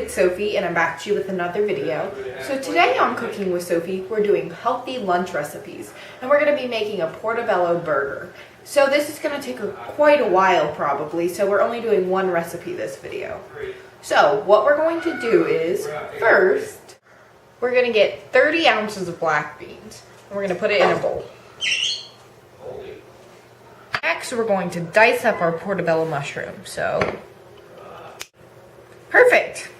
it's Sophie and I'm back to you with another video. So today on Cooking with Sophie, we're doing healthy lunch recipes and we're going to be making a portobello burger. So this is going to take quite a while probably, so we're only doing one recipe this video. So what we're going to do is, first, we're going to get 30 ounces of black beans and we're going to put it in a bowl. Next, we're going to dice up our portobello mushroom. So, perfect.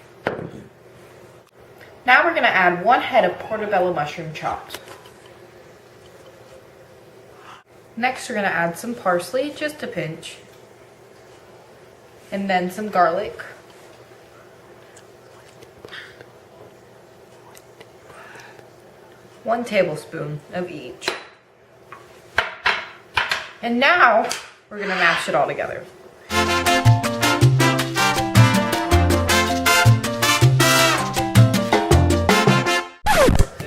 Now we're going to add 1 head of portobello mushroom chopped. Next, we're going to add some parsley, just a pinch. And then some garlic. One tablespoon of each. And now, we're going to mash it all together.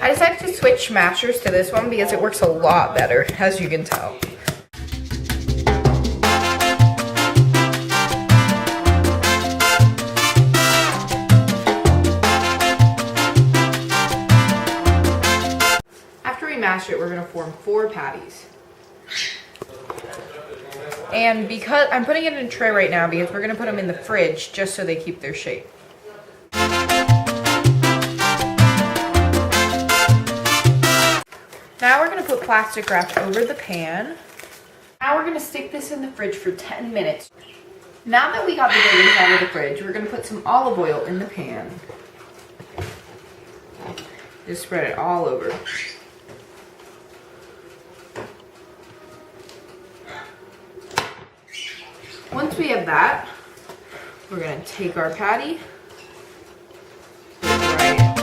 I decided to switch mashers to this one because it works a lot better, as you can tell. After we mash it, we're going to form 4 patties. And because I'm putting it in a tray right now because we're going to put them in the fridge just so they keep their shape. Now we're going to put plastic wrap over the pan. Now we're going to stick this in the fridge for 10 minutes. Now that we got the burgers out of the fridge, we're going to put some olive oil in the pan. Just spread it all over. Once we have that, we're going to take our patty, right in.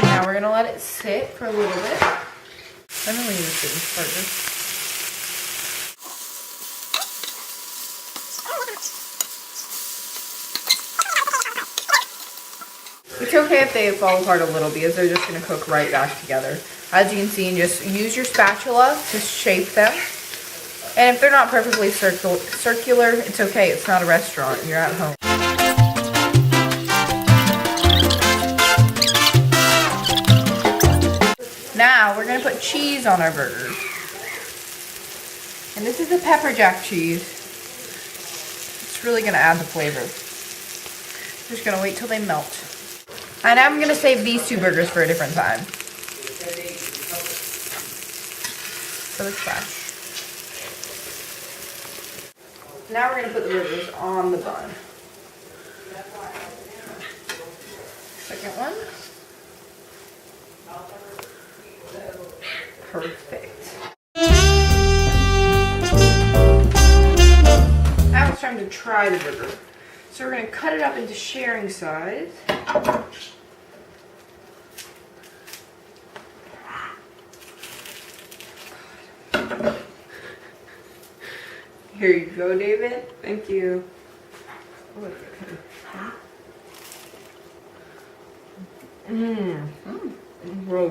Now we're going to let it sit for a little bit. I'm going to use this burger. It's okay if they fall apart a little because they're just going to cook right back together. As you can see, and just use your spatula to shape them. And if they're not perfectly circular, it's okay. It's not a restaurant. You're at home. Now, we're going to put cheese on our burger. And this is a pepper jack cheese. It's really going to add the flavor. Just going to wait till they melt. And I'm going to save these 2 burgers for a different time. For the trash. Now we're going to put the burgers on the bun. Second one. Perfect. Now it's time to try the burger. So we're going to cut it up into sharing size. Here you go, David. Thank you. Really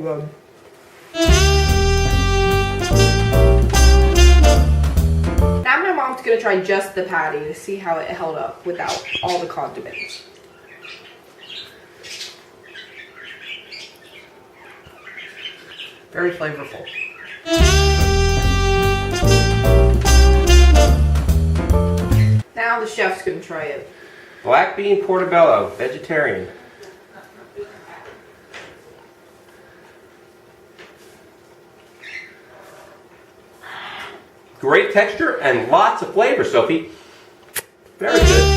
good. Now my mom's gonna try just the patty to see how it held up without all the condiments. Very flavorful. Now the chef's gonna try it. Black bean portobello, vegetarian. Great texture and lots of flavor, Sophie. Very good.